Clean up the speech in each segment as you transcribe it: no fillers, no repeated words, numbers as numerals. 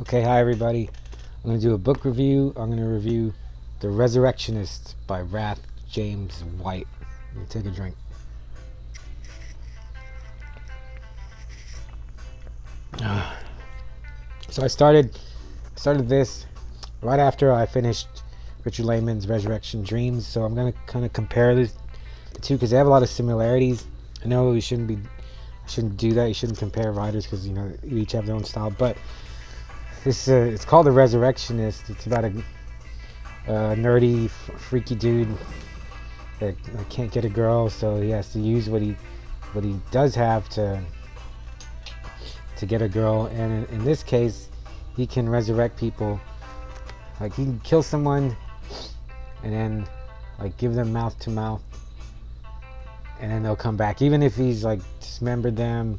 Okay, hi everybody. I'm going to do a book review. I'm going to review The Resurrectionist by James White. Let me take a drink. So I started this right after I finished Richard Lehman's Resurrection Dreams. So I'm going to kind of compare the two because they have a lot of similarities. I know I shouldn't do that. You shouldn't compare writers because you each have their own style, but this it's called The Resurrectionist. It's about a nerdy, freaky dude that can't get a girl, so he has to use what he does have to get a girl. And in this case, he can resurrect people. Like, he can kill someone and then give them mouth to mouth, and then they'll come back, even if he's dismembered them,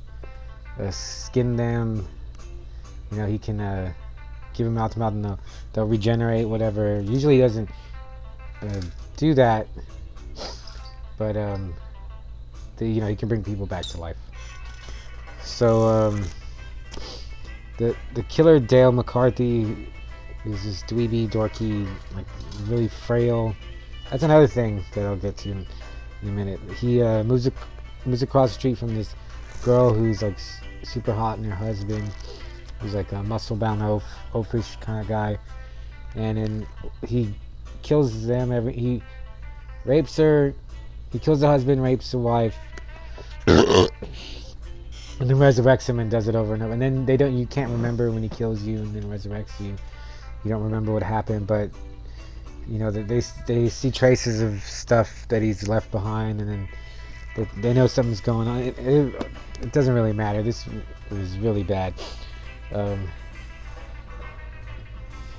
skinned them. He can give them mouth to mouth, and they'll regenerate, whatever. Usually he doesn't do that, but he can bring people back to life. So the killer, Dale McCarthy, is this dweeby, dorky, really frail. That's another thing that I'll get to in a minute. He moves across the street from this girl who's super hot, and her husband, who's a muscle-bound oafish kind of guy, and then he kills them. He rapes her. He kills the husband, rapes the wife, and then resurrects him and does it over and over. And then you can't remember when he kills you and then resurrects you. You don't remember what happened, but they see traces of stuff that he's left behind, and then they know something's going on. It doesn't really matter. This was really bad.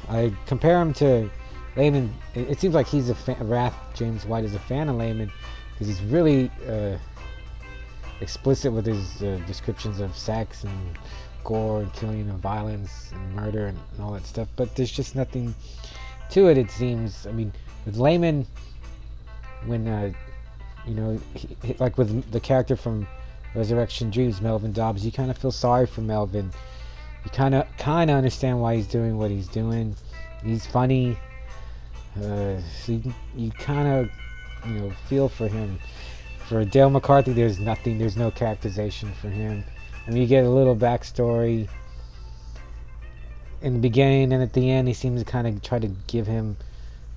I compare him to Lehman. It seems like he's a fan. James White is a fan of Lehman because he's really explicit with his descriptions of sex and gore and killing and violence and murder and all that stuff. But there's just nothing to it. It seems. I mean, with Lehman, when with the character from Resurrection Dreams, Melvin Dobbs, you kind of feel sorry for Melvin. You kind of understand why he's doing what he's doing. He's funny, so you kind of feel for him. For Dale McCarthy, there's no characterization for him. I mean, you get a little backstory in the beginning, and at the end he seems to kind of try to give him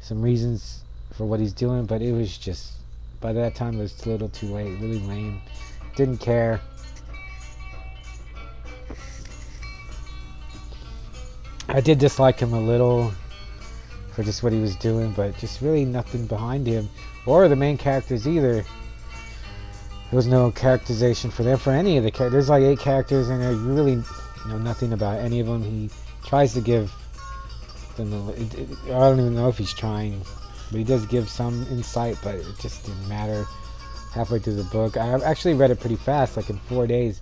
some reasons for what he's doing, but it was just, by that time it was a little too late. Really lame. Didn't care. I did dislike him a little for just what he was doing, but just really nothing behind him or the main characters either. There was no characterization for them, for any of the characters. There's 8 characters in there. You really know nothing about any of them. He tries to give them I don't even know if he's trying, but he does give some insight, but it just didn't matter halfway through the book. I actually read it pretty fast, in 4 days.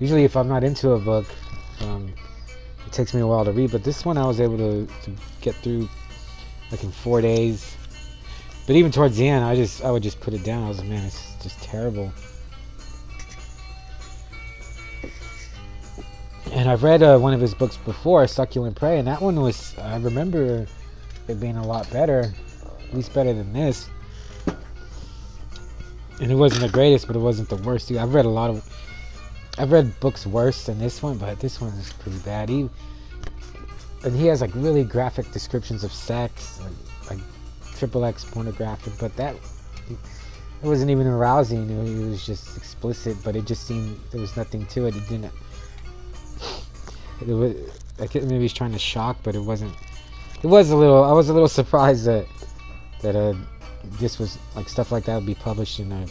Usually if I'm not into a book, it takes me a while to read, but this one I was able to get through in 4 days. But even towards the end, I would just put it down. I was like, man, it's just terrible. And I've read one of his books before, Succulent Prey, and that one was, I remember it being a lot better, at least better than this. And it wasn't the greatest, but it wasn't the worst either. I've read books worse than this one, but this one is pretty bad. And he has really graphic descriptions of sex, like XXX pornographic, but it wasn't even arousing. It was just explicit, but it just seemed there was nothing to it. It didn't. It was maybe he's trying to shock, but it wasn't. It was a little. I was a little surprised that this was stuff like that would be published in a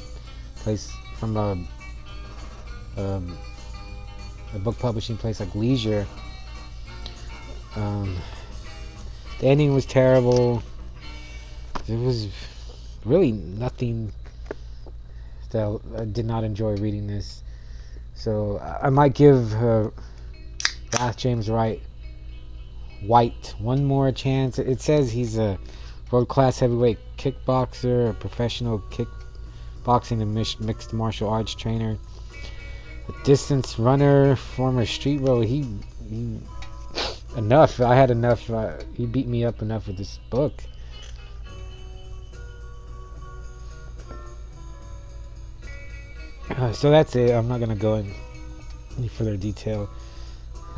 place from a book publishing place like Leisure. The ending was terrible. There was really nothing that I did not enjoy reading this. So I might give James White one more chance. It says he's a world-class heavyweight kickboxer, a professional kickboxing and mixed martial arts trainer, a distance runner, former street rower. He enough. I had enough. He beat me up enough with this book. So that's it. I'm not gonna go in any further detail.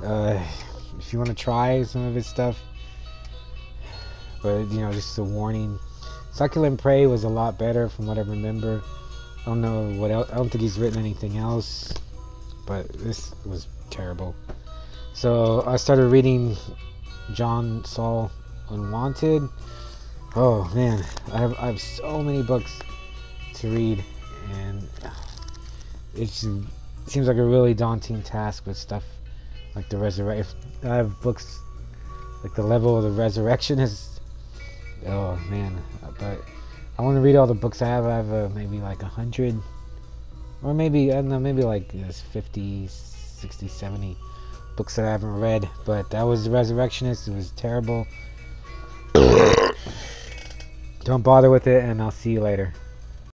If you want to try some of his stuff, but you know, just a warning. Succulent Prey was a lot better from what I remember. I don't know what else. I don't think he's written anything else, but this was terrible. So I started reading John Saul Unwanted. Oh man, I have so many books to read, and it seems like a really daunting task with stuff like the Resurrection. I have books like the level of the Resurrectionist. Oh man, but I want to read all the books I have. I have maybe like 100, or maybe, I don't know, maybe like 50, 60, 70 books that I haven't read. But that was the Resurrectionist. It was terrible. Don't bother with it, and I'll see you later.